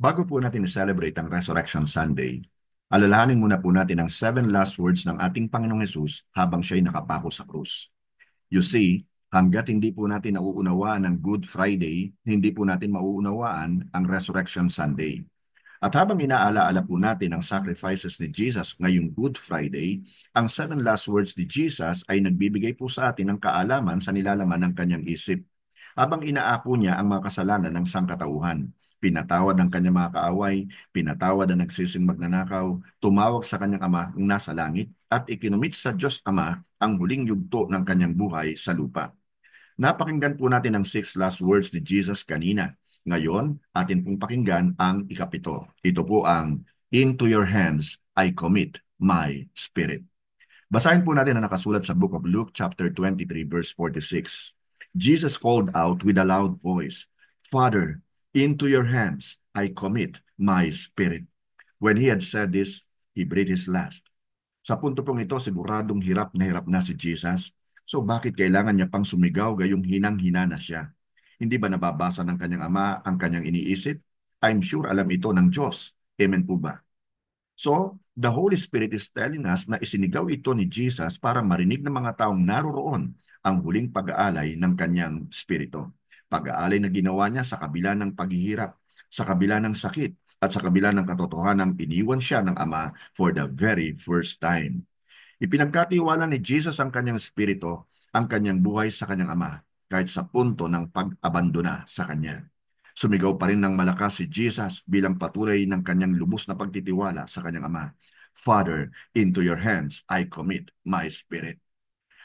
Bago po natin i-celebrate ang Resurrection Sunday, alalahanin muna po natin ang 7 last words ng ating Panginoong Hesus habang siya'y nakapako sa krus. You see, hanggat hindi po natin nauunawaan ang Good Friday, hindi po natin mauunawaan ang Resurrection Sunday. At habang inaalaala po natin ang sacrifices ni Jesus ngayong Good Friday, ang 7 last words ni Jesus ay nagbibigay po sa atin ng kaalaman sa nilalaman ng kanyang isip. Habang inaako niya ang mga kasalanan ng sangkatauhan, pinatawad ang kanyang mga kaaway, pinatawad ang nagsising magnanakaw, tumawag sa kanyang ama ng nasa langit, at ikinumit sa Diyos Ama ang huling yugto ng kanyang buhay sa lupa. Napakinggan po natin ang 6 last words ni Jesus kanina. Ngayon, atin pong pakinggan ang ikapito. Ito po ang, "Into your hands I commit my spirit." Basahin po natin ang nakasulat sa Book of Luke, chapter 23, verse 46. Jesus called out with a loud voice, "Father, into your hands I commit my spirit." When he had said this, he breathed his last. Sa punto pong ito, siguradong hirap na si Jesus. So bakit kailangan niya pang sumigaw gayong hinang-hina na siya? Hindi ba nababasa ng kanyang ama ang kanyang iniisip? I'm sure alam ito ng Diyos. Amen po ba? So, the Holy Spirit is telling us na isinigaw ito ni Jesus para marinig ng mga taong naroroon ang huling pag-aalay ng kanyang spirito. Pag-aalay na ginawa niya sa kabila ng paghihirap, sa kabila ng sakit, at sa kabila ng katotohanan iniwan siya ng Ama for the very first time. Ipinagkatiwala ni Jesus ang kanyang spirito, ang kanyang buhay sa kanyang Ama, kahit sa punto ng pag-abandona sa kanya. Sumigaw pa rin ng malakas si Jesus bilang patuloy ng kanyang lubos na pagtitiwala sa kanyang Ama. "Father, into your hands I commit my spirit."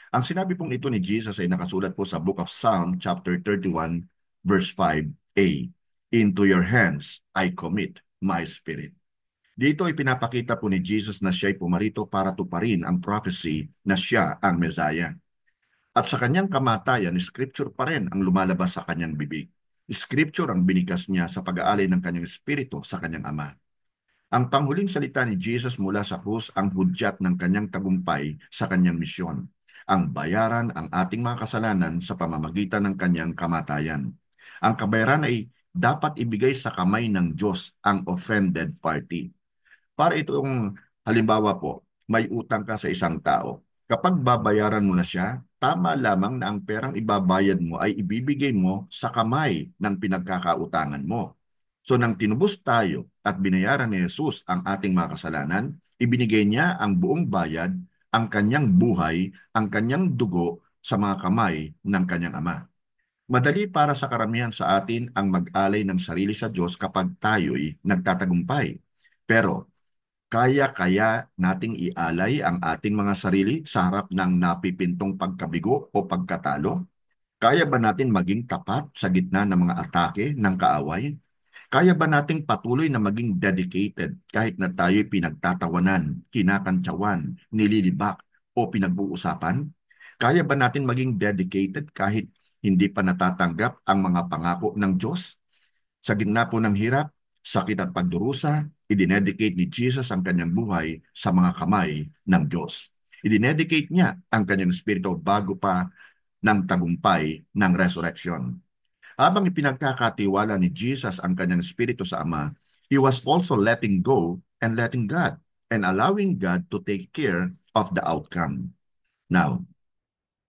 Ang sinabi pong ito ni Jesus ay nakasulat po sa Book of Psalm, chapter 31, verse 5a. "Into your hands I commit my spirit." Dito ay pinapakita po ni Jesus na siya ay pumarito para tuparin ang prophecy na siya ang Messiah. At sa kanyang kamatayan, Scripture pa rin ang lumalabas sa kanyang bibig. Scripture ang binikas niya sa pag-aalay ng kanyang espiritu sa kanyang Ama. Ang panghuling salita ni Jesus mula sa krus ang hudyat ng kanyang tagumpay sa kanyang misyon. Ang bayaran ang ating mga kasalanan sa pamamagitan ng kanyang kamatayan. Ang kabayaran ay dapat ibigay sa kamay ng Diyos, ang offended party. Para itong halimbawa po, may utang ka sa isang tao. Kapag babayaran mo na siya, tama lamang na ang perang ibabayad mo ay ibibigay mo sa kamay ng pinagkakautangan mo. So nang tinubos tayo at binayaran ni Jesus ang ating mga kasalanan, ibinigay niya ang buong bayad, ang kanyang buhay, ang kanyang dugo sa mga kamay ng kanyang Ama. Madali para sa karamihan sa atin ang mag-alay ng sarili sa Diyos kapag tayo'y nagtatagumpay. Pero kaya nating ialay ang ating mga sarili sa harap ng napipintong pagkabigo o pagkatalo? Kaya ba natin maging tapat sa gitna ng mga atake ng kaaway? Kaya ba nating patuloy na maging dedicated kahit na tayo'y pinagtatawanan, kinakantsawan, nililibak o pinag-uusapan? Kaya ba natin maging dedicated kahit hindi pa natatanggap ang mga pangako ng Diyos? Sa gitna po ng hirap, sakit at pagdurusa, idinedicate ni Jesus ang kanyang buhay sa mga kamay ng Diyos. Idinedicate niya ang kanyang spirito bago pa ng tagumpay ng resurrection. Habang ipinagkakatiwala ni Jesus ang kanyang spirito sa Ama, he was also letting go and letting God and allowing God to take care of the outcome. Now,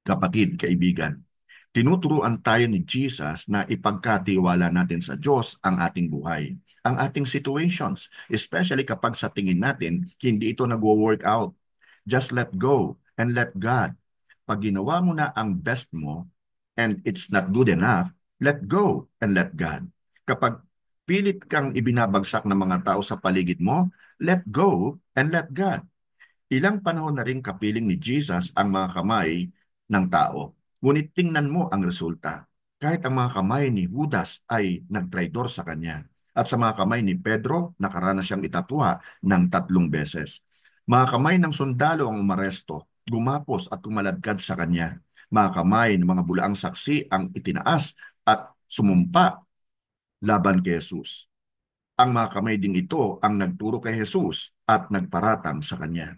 kapatid, kaibigan, tinuturuan tayo ni Jesus na ipagkatiwala natin sa Diyos ang ating buhay, ang ating situations, especially kapag sa tingin natin hindi ito nagwo-work out. Just let go and let God. Pag ginawa mo na ang best mo and it's not good enough, let go and let God. Kapag pilit kang ibinabagsak ng mga tao sa paligid mo, let go and let God. Ilang panahon na rin kapiling ni Jesus ang mga kamay ng tao. Ngunit tingnan mo ang resulta. Kahit ang mga kamay ni Judas ay nagtraidor sa kanya. At sa mga kamay ni Pedro, nakaranas siyang itatwa ng 3 beses. Mga kamay ng sundalo ang umaresto, gumapos at kumaladkad sa kanya. Mga kamay ng mga bulaang saksi ang itinaas at sumumpa laban kay Jesus. Ang mga kamay ding ito ang nagturo kay Jesus at nagparatang sa kanya.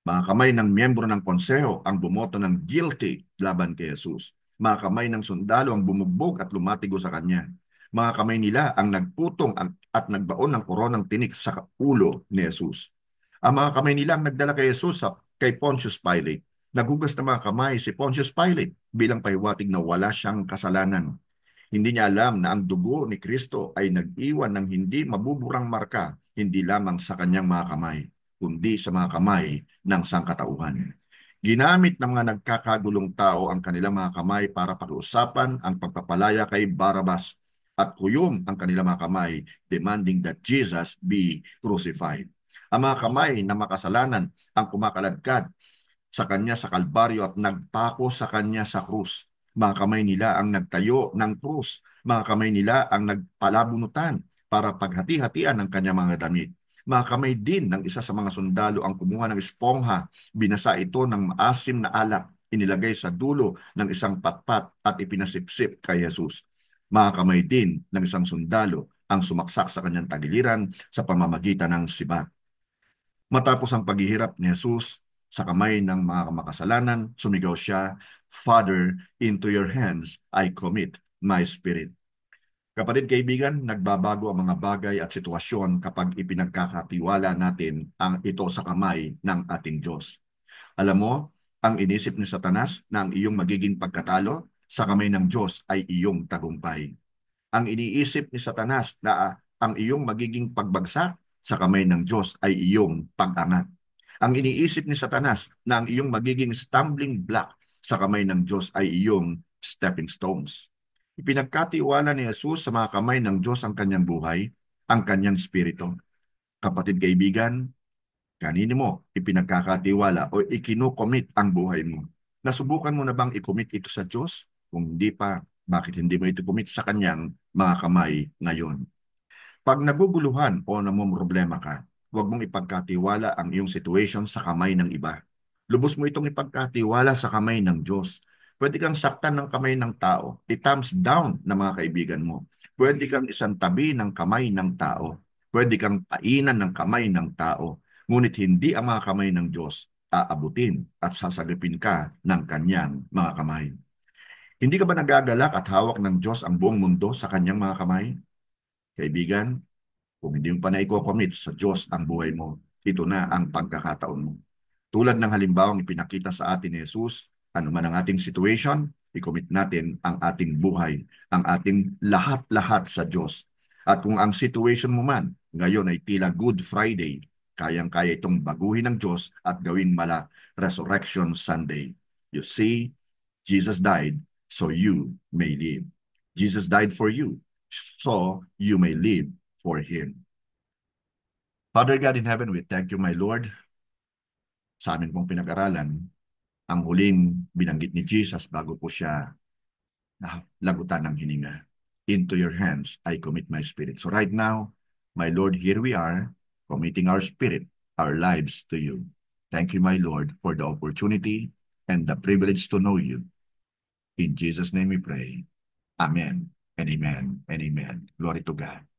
Mga kamay ng miyembro ng konseho ang bumoto ng guilty laban kay Jesus. Mga kamay ng sundalo ang bumugbog at lumatigo sa kanya. Mga kamay nila ang nagputong at nagbaon ng koronang tinik sa ulo ni Jesus. Ang mga kamay nila ang nagdala kay Jesus kay Pontius Pilate. Naghugas ng mga kamay si Pontius Pilate bilang pahiwatig na wala siyang kasalanan. Hindi niya alam na ang dugo ni Kristo ay nag-iwan ng hindi mabuburang marka, hindi lamang sa kanyang mga kamay, kundi sa mga kamay ng sangkatauhan. Ginamit ng mga nagkakagulong tao ang kanilang mga kamay para pakiusapan ang pagpapalaya kay Barabas at kuyom ang kanilang mga kamay, demanding that Jesus be crucified. Ang mga kamay na makasalanan ang kumakaladkad sa kanya sa Kalbaryo at nagpako sa kanya sa krus. Mga kamay nila ang nagtayo ng krus. Mga kamay nila ang nagpalabunutan para paghati-hatian ng kanyang mga damit. Mga kamay din ng isa sa mga sundalo ang kumuha ng espongha, binasa ito ng maasim na alak, inilagay sa dulo ng isang patpat at ipinasipsip kay Jesus. Mga kamay din ng isang sundalo ang sumaksak sa kanyang tagiliran sa pamamagitan ng sibat. Matapos ang paghihirap ni Jesus sa kamay ng mga makasalanan, sumigaw siya, Father, into your hands I commit my spirit. Kapatid kaibigan, nagbabago ang mga bagay at sitwasyon kapag ipinagkakatiwala natin ang ito sa kamay ng ating Diyos. Alam mo, ang inisip ni Satanas na ang iyong magiging pagkatalo sa kamay ng Diyos ay iyong tagumpay. Ang iniisip ni Satanas na ang iyong magiging pagbagsak sa kamay ng Diyos ay iyong pag-angat. Ang iniisip ni Satanas na ang iyong magiging stumbling block sa kamay ng Diyos ay iyong stepping stones. Ipinagkatiwala ni Jesus sa mga kamay ng Diyos ang kanyang buhay, ang kanyang spirito. Kapatid kaibigan, kanino mo ipinagkakatiwala o ikinukomit ang buhay mo? Nasubukan mo na bang i-commit ito sa Diyos? Kung hindi pa, bakit hindi mo ito commit sa kanyang mga kamay ngayon? Pag naguguluhan o namumroblema ka, huwag mong ipagkatiwala ang iyong situation sa kamay ng iba. Lubos mo itong ipagkatiwala sa kamay ng Diyos. Pwede kang saktan ng kamay ng tao, i-thumbs down ng mga kaibigan mo. Pwede kang isantabi ng kamay ng tao. Pwede kang painan ng kamay ng tao. Ngunit hindi ang mga kamay ng Diyos aabutin at sasagipin ka ng kanyang mga kamay. Hindi ka ba nagagalak at hawak ng Diyos ang buong mundo sa kanyang mga kamay? Kaibigan, kung hindi mo pa na i-commit sa Diyos ang buhay mo, ito na ang pagkakataon mo. Tulad ng halimbawang ipinakita sa atin ni Jesus, ano man ang ating situation, i-commit natin ang ating buhay, ang ating lahat-lahat sa Diyos. At kung ang situation mo man ngayon ay tila Good Friday, kayang-kaya itong baguhin ng Diyos at gawin mala Resurrection Sunday. You see, Jesus died so you may live. Jesus died for you so you may live for Him. Father God in heaven, we thank you, my Lord, sa amin pong pinag-aralan, ang huling binanggit ni Jesus bago po siya lagutan ng hininga. Into your hands, I commit my spirit. So right now, my Lord, here we are, committing our spirit, our lives to you. Thank you, my Lord, for the opportunity and the privilege to know you. In Jesus' name we pray. Amen and amen and amen. Glory to God.